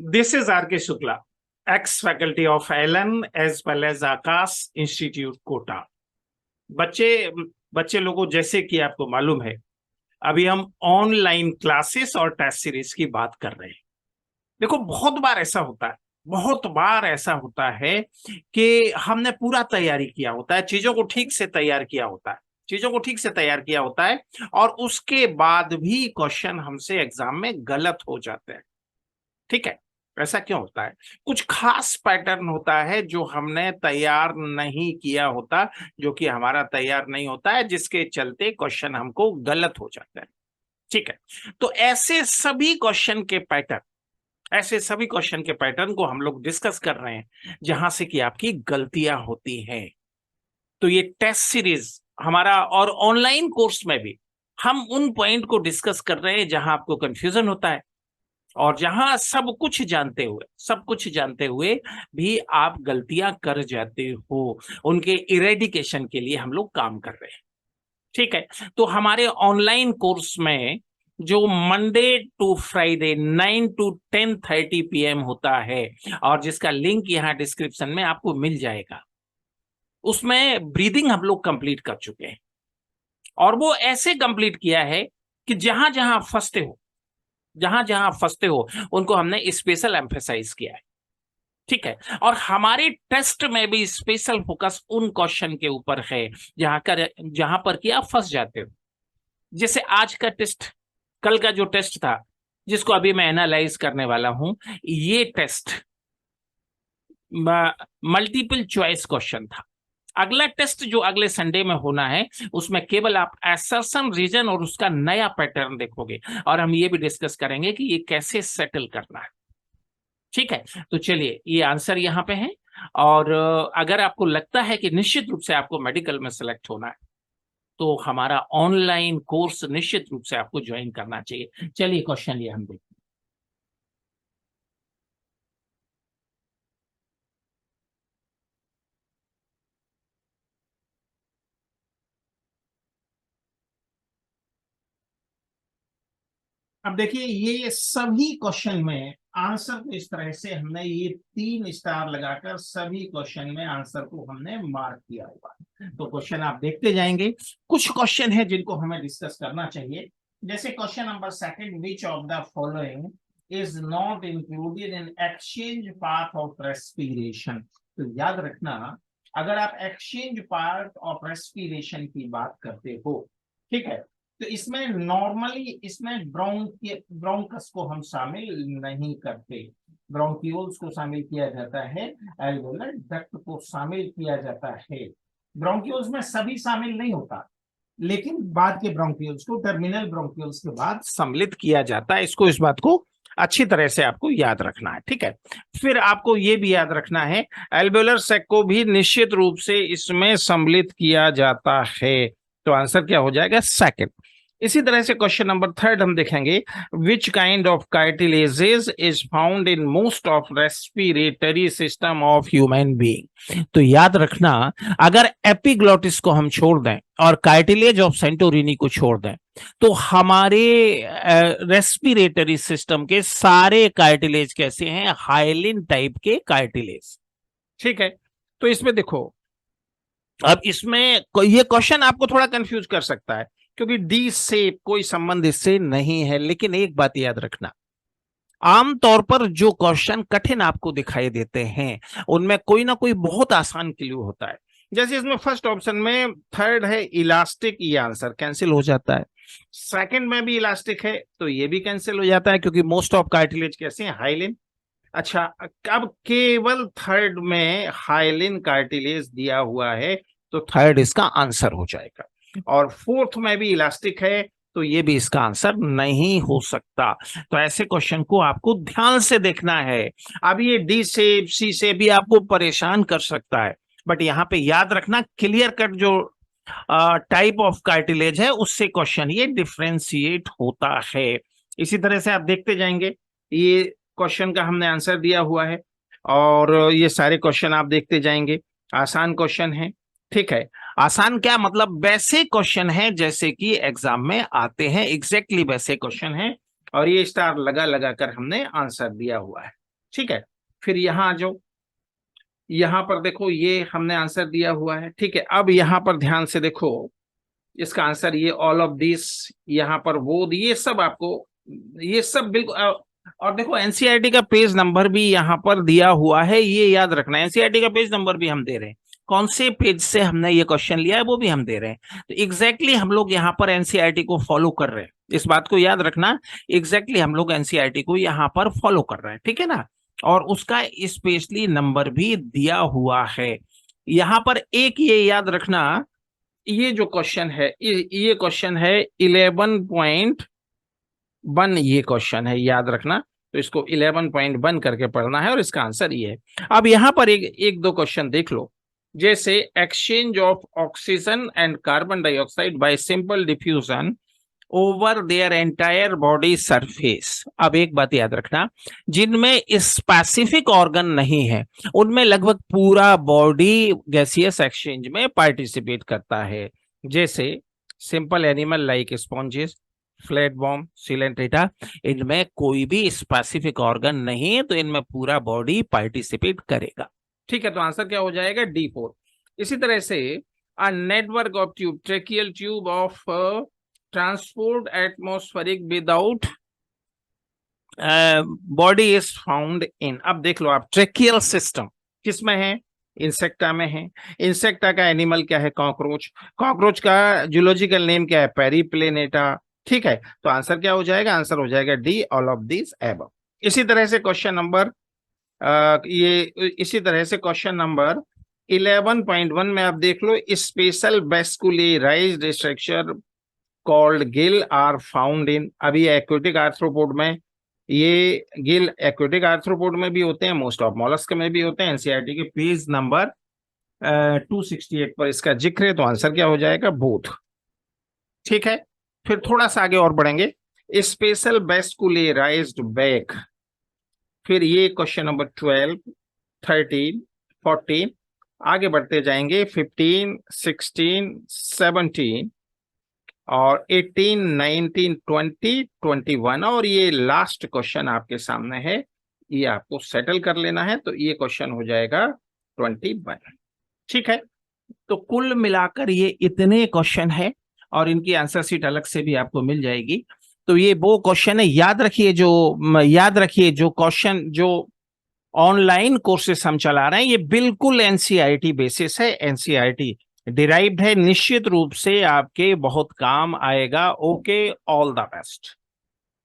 This is R.K. Shukla, ex-faculty of ALN as well as Akash Institute, Kota। बच्चे बच्चे लोगों, जैसे कि आपको मालूम है, अभी हम ऑनलाइन क्लासेस और टेस्ट सीरीज की बात कर रहे हैं। देखो, बहुत बार ऐसा होता है कि हमने पूरा तैयारी किया होता है, चीजों को ठीक से तैयार किया होता है और उसके बाद भी क्वेश्चन हमसे एग्जाम में गलत हो जाते हैं। ठीक है, ऐसा क्यों होता है? कुछ खास पैटर्न होता है जो हमने तैयार नहीं किया होता, जो कि हमारा तैयार नहीं होता है, जिसके चलते क्वेश्चन हमको गलत हो जाता है। ठीक है, तो ऐसे सभी क्वेश्चन के पैटर्न को हम लोग डिस्कस कर रहे हैं, जहां से कि आपकी गलतियां होती हैं। तो ये टेस्ट सीरीज हमारा, और ऑनलाइन कोर्स में भी हम उन पॉइंट को डिस्कस कर रहे हैं जहां आपको कंफ्यूजन होता है, और जहां सब कुछ जानते हुए भी आप गलतियां कर जाते हो, उनके इरेडिकेशन के लिए हम लोग काम कर रहे हैं। ठीक है, तो हमारे ऑनलाइन कोर्स में जो Monday to Friday 9 to 10:30 PM होता है, और जिसका लिंक यहाँ डिस्क्रिप्शन में आपको मिल जाएगा, उसमें ब्रीदिंग हम लोग कंप्लीट कर चुके हैं, और वो ऐसे कंप्लीट किया है कि जहां जहां फंसते हो उनको हमने स्पेशल एम्फेसाइज किया है। ठीक है, और हमारे टेस्ट में भी स्पेशल फोकस उन क्वेश्चन के ऊपर है जहां पर कि आप फंस जाते हो। जैसे आज का टेस्ट, कल का जो टेस्ट था, जिसको अभी मैं एनालाइज करने वाला हूं, ये टेस्ट मल्टीपल चॉइस क्वेश्चन था। अगला टेस्ट जो अगले संडे में होना है, उसमें केवल आप असर्शन रीजन और उसका नया पैटर्न देखोगे, और हम ये भी डिस्कस करेंगे कि ये कैसे सेटल करना है। ठीक है, तो चलिए, ये आंसर यहाँ पे है। और अगर आपको लगता है कि निश्चित रूप से आपको मेडिकल में सेलेक्ट होना है, तो हमारा ऑनलाइन कोर्स निश्चित रूप से आपको ज्वाइन करना चाहिए। चलिए, क्वेश्चन लिए हम देखते हैं। अब देखिए, ये सभी क्वेश्चन में आंसर को इस तरह से हमने ये 3 स्टार लगाकर सभी क्वेश्चन में आंसर को हमने मार्क किया हुआ। तो क्वेश्चन आप देखते जाएंगे। कुछ क्वेश्चन है जिनको हमें डिस्कस करना चाहिए, जैसे question number 2, which of the following is not included in exchange path of respiration. तो याद रखना, अगर आप एक्सचेंज पार्ट ऑफ रेस्पिरेशन की बात करते हो, ठीक है, तो इसमें नॉर्मली इसमें ब्रोंकस को हम शामिल नहीं करते, ब्रोंक्यूल्स को शामिल किया जाता है, एल्वेओलर डक्ट को शामिल किया जाता है। ब्रोंक्यूल्स में सभी शामिल नहीं होता, लेकिन बाद के ब्रोंक्यूल्स को टर्मिनल ब्रोंक्यूल्स के बाद सम्मिलित किया जाता है। इस बात को अच्छी तरह से आपको याद रखना है। ठीक है, फिर आपको ये भी याद रखना है, एल्वेओलर सैक को भी निश्चित रूप से इसमें सम्मिलित किया जाता है। तो आंसर क्या हो जाएगा? सेकंड। इसी तरह से क्वेश्चन नंबर 3 हम देखेंगे, which kind of cartilages is found in most of respiratory system of human being. तो याद रखना, अगर एपिग्लोटिस को हम छोड़ दें और कार्टिलेज ऑफ सेंटोरिनी को छोड़ दें, तो हमारे रेस्पिरेटरी सिस्टम के सारे कार्टिलेज कैसे हैं? हाइलिन टाइप के कार्टिलेज। ठीक है, तो इसमें देखो, अब इसमें ये क्वेश्चन आपको थोड़ा कंफ्यूज कर सकता है, क्योंकि डी से कोई संबंध इससे नहीं है। लेकिन एक बात याद रखना, आमतौर पर जो क्वेश्चन कठिन आपको दिखाई देते हैं, उनमें कोई ना कोई बहुत आसान क्लू होता है। जैसे इसमें फर्स्ट ऑप्शन में 3 है इलास्टिक, ये आंसर कैंसिल हो जाता है। सेकंड में भी इलास्टिक है, तो ये भी कैंसिल हो जाता है, क्योंकि मोस्ट ऑफ कार्टिलेज कैसे हैं? हाइलिन। अच्छा, अब केवल 3rd में हाइलिन कार्टिलेज दिया हुआ है, तो 3rd इसका आंसर हो जाएगा। और 4th में भी इलास्टिक है, तो ये भी इसका आंसर नहीं हो सकता। तो ऐसे क्वेश्चन को आपको ध्यान से देखना है। अब ये डी से सी से भी आपको परेशान कर सकता है, बट यहाँ पे याद रखना, क्लियर कट जो टाइप ऑफ कार्टिलेज है, उससे क्वेश्चन ये डिफ्रेंशिएट होता है। इसी तरह से आप देखते जाएंगे, ये क्वेश्चन का हमने आंसर दिया हुआ है, और ये सारे क्वेश्चन आप देखते जाएंगे, आसान क्वेश्चन है। ठीक है, आसान क्या मतलब? वैसे क्वेश्चन है जैसे कि एग्जाम में आते हैं, एग्जैक्टली वैसे क्वेश्चन है, और ये स्टार लगा लगा कर हमने आंसर दिया हुआ है। ठीक है, फिर यहाँ आ जाओ, यहाँ पर देखो ये हमने आंसर दिया हुआ है। ठीक है, अब यहाँ पर ध्यान से देखो, इसका आंसर ये ऑल ऑफ दिस, यहाँ पर वो ये सब आपको, ये सब बिल्कुल और देखो एनसीईआरटी का पेज नंबर भी यहाँ पर दिया हुआ है, ये याद रखना। एनसीईआरटी का पेज नंबर भी हम दे रहे हैं, कौन से पेज से हमने ये क्वेश्चन लिया है वो भी हम दे रहे हैं। तो एग्जैक्टली हम लोग यहाँ पर एनसीईआरटी को फॉलो कर रहे हैं, इस बात को याद रखना। एग्जैक्टली हम लोग एनसीईआरटी को यहाँ पर फॉलो कर रहे हैं, ठीक है ना। और उसका स्पेशली नंबर भी दिया हुआ है यहाँ पर। एक ये याद रखना, ये जो क्वेश्चन है ये क्वेश्चन है 11.1, ये क्वेश्चन है, याद रखना। तो इसको 11.1 करके पढ़ना है और इसका आंसर ये है। अब यहाँ पर एक दो क्वेश्चन देख लो, जैसे exchange of oxygen and carbon dioxide bye simple diffusion over their entire body surface. अब एक बात याद रखना, जिनमें स्पेसिफिक ऑर्गन नहीं है उनमें लगभग पूरा बॉडी गैसियस एक्सचेंज में पार्टिसिपेट करता है। जैसे simple animal like sponges, flat bomb, Coelenterata, इनमें कोई भी स्पेसिफिक ऑर्गन नहीं है, तो इनमें पूरा बॉडी पार्टिसिपेट करेगा। ठीक है, तो आंसर क्या हो जाएगा? D4। इसी तरह से a network of tube, tracheal tube of transport atmospheric without body is found in. अब देख लो आप, ट्रेकियल सिस्टम किसमें है? इंसेक्टा में है। इंसेक्टा का एनिमल क्या है? कॉकरोच। कॉकरोच का जूलॉजिकल नेम क्या है? पेरिप्लेनेटा। ठीक है, तो आंसर क्या हो जाएगा? आंसर हो जाएगा D, all of this above. इसी तरह से क्वेश्चन नंबर इसी तरह से क्वेश्चन नंबर 11.1 में आप देख लो, special vascularized structure called gill are found in. अभी एक्वेटिक आर्थ्रोपोड में, ये गिल एक्वेटिक आर्थ्रोपोड में भी होते हैं, मोस्ट ऑफ मॉलस्क में भी होते हैं। एनसीईआरटी के पेज नंबर 268 पर इसका जिक्र है, तो आंसर क्या हो जाएगा? बोथ। ठीक है, फिर थोड़ा सा आगे और बढ़ेंगे, स्पेशल वेस्कुलराइज्ड बैक। फिर ये क्वेश्चन नंबर 12, 13, 14, आगे बढ़ते जाएंगे 15, 16, 17 और 18, 19, 20, 21, और ये लास्ट क्वेश्चन आपके सामने है, ये आपको सेटल कर लेना है। तो ये क्वेश्चन हो जाएगा 21। ठीक है, तो कुल मिलाकर ये इतने क्वेश्चन है और इनकी आंसर शीट अलग से भी आपको मिल जाएगी। तो ये वो क्वेश्चन है, याद रखिए जो क्वेश्चन जो ऑनलाइन कोर्सेस हम चला रहे हैं, ये बिल्कुल एनसीईआरटी बेसिस है, एनसीईआरटी डिराइव्ड है, निश्चित रूप से आपके बहुत काम आएगा। Okay, all the best.